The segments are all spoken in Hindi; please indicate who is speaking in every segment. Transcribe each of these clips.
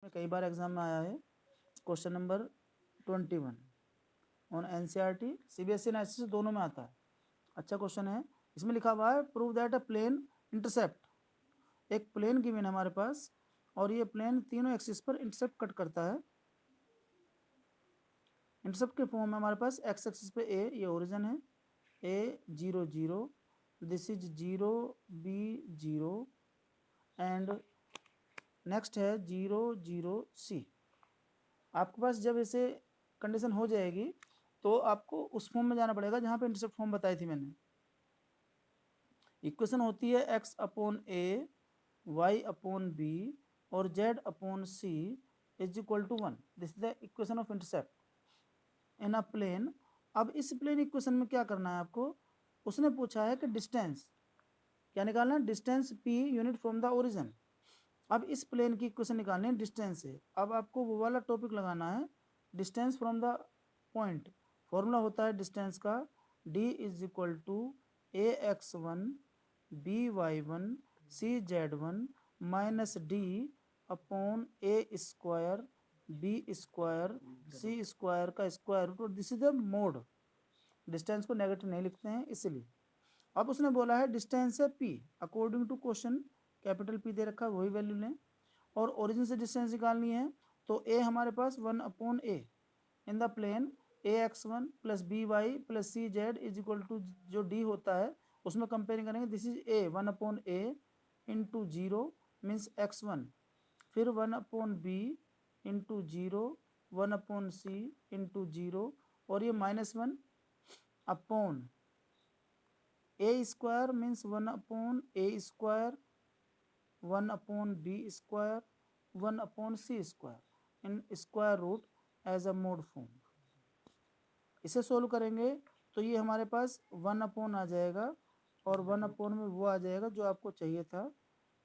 Speaker 1: कई बार एग्जाम में आया है question number 21 on NCERT CBSE और आईसीएसई दोनों में आता है। अच्छा क्वेश्चन है। इसमें लिखा हुआ है prove that a plane intercept, एक प्लेन गिवन है हमारे पास और ये प्लेन तीनों एक्सिस पर इंटरसेप्ट कट करता है। इंटरसेप्ट के फॉर्म में हमारे पास एक्स एक्सिस पे ए, ये ओरिजिन है, A 0 0, this is 0 B 0 and next है 0 0 सी। आपके पास जब ऐसे कंडीशन हो जाएगी तो आपको उस फॉर्म में जाना पड़ेगा जहाँ पे इंटरसेप्ट फॉर्म बताई थी मैंने। इक्वेशन होती है x upon A, y upon B और z upon C is equal to 1। This is the equation of intercept in a plane. अब इस प्लेन इक्वेशन में क्या करना है आपको, उसने पूछा है कि डिस्टेंस क्या निकालना है, distance p unit from the origin. अब इस प्लेन की इक्वेशन निकालनी है डिस्टेंस से। अब आपको वो वाला टॉपिक लगाना है distance from the point. Formula होता है डिस्टेंस का d is equal to A X one B Y one C Z one minus D upon A square B square C square का square root. This is the mod. Distance को नेगेटिव नहीं लिखते हैं इसलिए। अब उसने बोला है डिस्टेंस है p according to question, capital P दे रखा है वही वैल्यू लें और ओरिजिन से डिस्टेंस निकालनी है। तो a हमारे पास 1 upon A in the plane A X one plus B Y plus C Z is equal to जो d होता है उसमें कंपेयरिंग करेंगे। This is a 1 upon A into zero means X one, फिर 1 upon B into zero 1 upon C into zero और ये -1 upon A square means 1 upon A square 1 upon B square 1 upon C square in square root as a mod form. इसे सोल्व करेंगे तो ये हमारे पास 1 अपॉन आ जाएगा और 1 अपॉन में वो आ जाएगा जो आपको चाहिए था,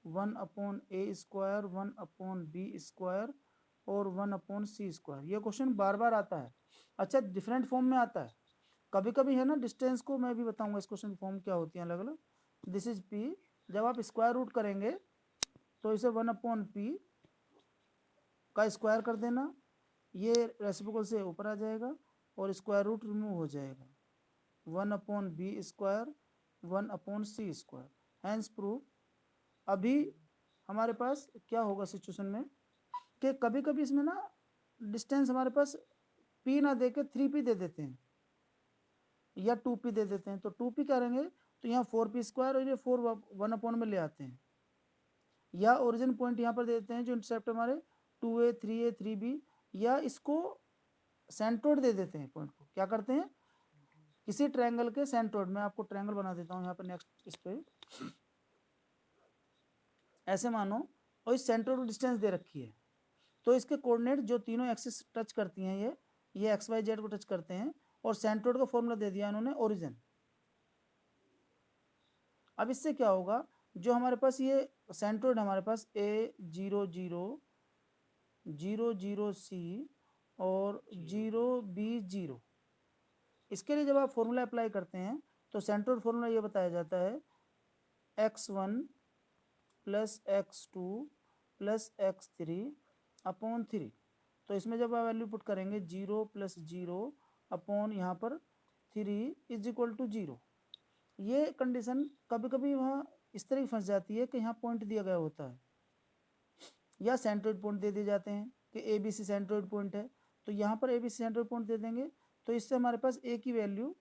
Speaker 1: 1 upon A square 1 upon B square और 1 अपॉन सी स्क्वायर। ये क्वेश्चन बार बार आता है। अच्छा डिफरेंट फॉर्म में आता है, कभी कभी है ना। डिस्टेंस को मैं भी बताऊंगा इस क्वेश्चन की फॉर्म क्या होती है अलग अलग। दिस इज p, जब आप स्क्वायर रूट करेंगे तो इसे 1 अपॉन पी का स्क्वायर कर देना, ये रेसिप्रोकल से ऊपर आ जाएगा और स्क्वायर रूट रिमूव हो जाएगा, 1 अपॉन बी स्क्वायर 1 अपॉन सी स्क्वायर हैंस प्रूव। अभी हमारे पास क्या होगा सिचुएशन में कि कभी कभी इसमें ना डिस्टेंस हमारे पास p ना दे के 3p दे देते हैं या 2p दे देते हैं। तो 2p करेंगे तो यहाँ 4p स्क्वायर और ये 4 1 अपॉन में ले आते हैं, या ओरिजिन पॉइंट यहाँ पर दे देते हैं जो इंटरसेप्ट हमारे 2a 3a 3b, या इसको सेंट्रोइड दे देते हैं। पॉइंट को क्या करते हैं, किसी ट्रायंगल के सेंट्रोइड में, आपको ट्रायंगल बना देता हूँ यहाँ पर नेक्स्ट इस पे ऐसे मानो, और इस सेंट्रोइड डिस्टेंस दे रखी है तो इसके कोऑर्डिनेट जो तीनों एक्सिस टच करती हैं ये एक्स वाई जेड को टच करते हैं और सेंट्रोइड का फॉर्मूला दे दिया इन्होंने ओरिजिन। अब इससे क्या होगा, जो हमारे पास ये सेंट्रोइड हमारे पास ए 0 0 0 0 सी और 0 बी 0, इसके लिए जब आप फॉर्मूला अप्लाई करते हैं तो सेंट्रोइड फॉर्मूला ये बताया जाता है x1 plus x2 plus x3 upon 3। तो इसमें जब आप वैल्यू पुट करेंगे 0 प्लस 0 अपॉन यहाँ पर 3 इज इक्वल टू 0। ये कंडीशन कभी कभी वहाँ इस तरह फंस जाती है कि यहाँ पॉइंट दिया गया होता है या सेंट्रोइड पॉइंट दे दिए जाते हैं कि A B C centroid point है, तो यहाँ पर A B C centroid point दे देंगे तो इससे हमारे पास ए की वैल्यू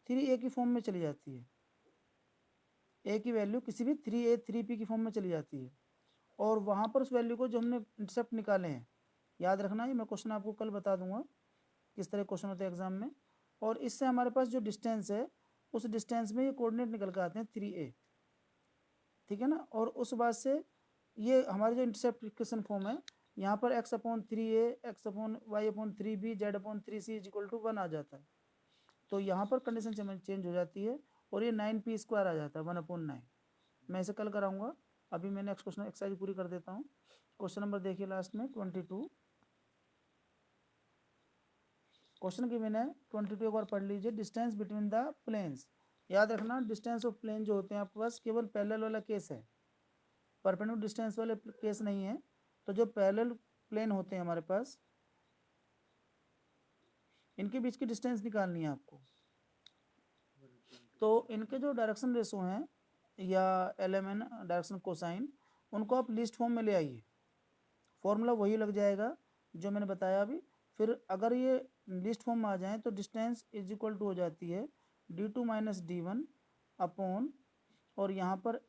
Speaker 1: 3a की फॉर्म में चली जाती है, ए की वैल्यू किसी भी 3a 3p की फॉर्म में चली जाती है। और वहाँ पर उस वैल्यू को जो हमने इंटरसेप्ट निकाले हैं, याद रखना है, मैं क्वेश्चन आपको कल बता दूंगा किस तरह क्वेश्चन होते हैं एग्जाम में। और इससे हमारे पास जो डिस्टेंस है उस डिस्टेंस में ये कोऑर्डिनेट निकल के आते हैं 3a, ठीक है ना। और उस बात से ये हमारे जो इंटरसेप्ट इक्वेशन फॉर्म है यहाँ पर x upon 3a x upon Y upon 3b z upon 3c is equal to 1 आ जाता है। तो यहाँ पर कंडीशन चेंज हो जाती है और ये 9p स्क्वायर आ जाता है 1 अपॉन 9। मैं इसे कल कराऊंगा, अभी मैं नेक्स्ट क्वेश्चन एक्सरसाइज पूरी कर देता हूँ। क्वेश्चन नंबर देखिए लास्ट में 22, क्वेश्चन गिवन है 22, एक बार पढ़ लीजिए। डिस्टेंस बिटवीन द प्लेन्स, याद रखना डिस्टेंस ऑफ प्लेन जो होते हैं आपके पास केवल पैरेलल वाला केस है, परपेंडिकुलर डिस्टेंस वाले केस नहीं है। तो जो पैरेलल प्लेन होते हैं हमारे पास, इनके बीच की डिस्टेंस निकालनी है आपको। तो इनके जो डायरेक्शन रेशो हैं या LMN डायरेक्शन कोसाइन, उनको आप लिस्ट फॉर्म में ले आइए, फॉर्मूला वही लग जाएगा जो मैंने बताया अभी। फिर अगर ये लिस्ट फॉर्म में आ जाए तो डिस्टेंस इज इक्वल टू हो जाती है d2 माइनस d1 अपॉन, और यहाँ पर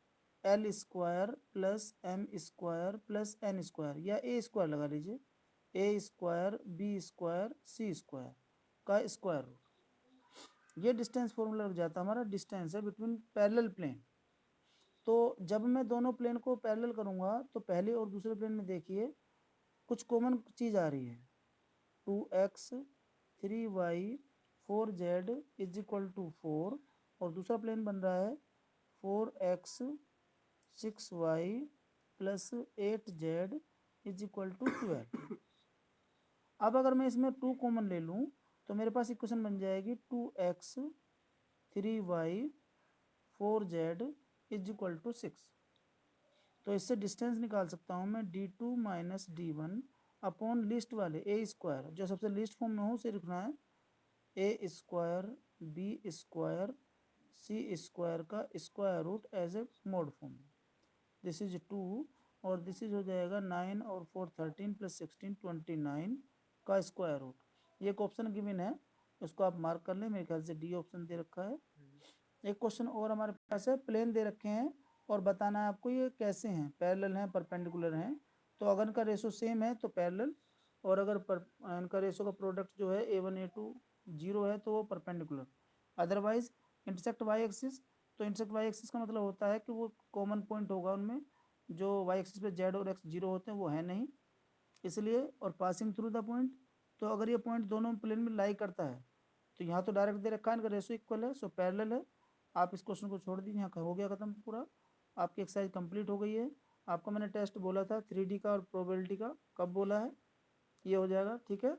Speaker 1: L square plus M square plus N square या A स्क्वायर लगा लीजिए, A square B square C square का स्क्वायर रूट। ये डिस्टेंस फॉर्मूला लग जाता है हमारा, डिस्टेंस है बिटवीन पैरेलल प्लेन। तो जब मैं दोनों प्लेन को पैरेलल करूँगा तो पहले और दूसरे प्लेन में देखिए कुछ कॉमन चीज़ आ रही है, 2x 3y 4z is equal to 4, और दूसरा प्लेन बन रहा है 4x 6y plus 8z is equal to 12। अब अगर मैं इसमें 2 कॉमन ले लूँ तो मेरे पास इक्वेशन बन जाएगी 2x 3y 4z is equal to 6। तो इससे डिस्टेंस निकाल सकता हूँ मैं d2 minus d1 upon list वाले a स्क्वायर, जो सबसे लिस्ट फॉर्म में हो उसे लिखना है, a square b square c square का square root as a mod form. This is 2 और दिस इज हो जाएगा 9 और 4 13 प्लस 16 29 का स्क्वायर रूट। ये एक ऑप्शन गिवन है, उसको आप मार्क कर लें, मेरे ख्याल से डी ऑप्शन दे रखा है। एक क्वेश्चन और हमारे पास है, प्लेन दे रखे हैं और बताना है आपको ये कैसे हैं, पैरेलल हैं परपेंडिकुलर हैं। तो अगर इनका रेशो सेम है तो पैरेलल, और अगर इनका रेशो का प्रोडक्ट जो है A1 A2 0 है तो वो perpendicular. Otherwise intersect Y axis, तो इंटरसेक्ट वाई एक्सिस का मतलब होता है कि वो कॉमन पॉइंट होगा उनमें, जो वाई एक्सिस पे जेड और एक्स 0 होते हैं वो है नहीं, इसलिए, और पासिंग थ्रू द पॉइंट। तो अगर ये पॉइंट दोनों प्लेन में लाई करता है तो यहाँ तो डायरेक्ट दे रखा है, इनका रेशो इक्वल है, सो पैरेलल है। आप इस क्वेश्चन को छोड़ दीजिए, यहाँ हो गया खत्म पूरा, आपकी एक्सरसाइज कंप्लीट हो गई है। आपको मैंने टेस्ट बोला था 3D का और प्रोबेबिलिटी का, कब बोला है, ये हो जाएगा, ठीक है।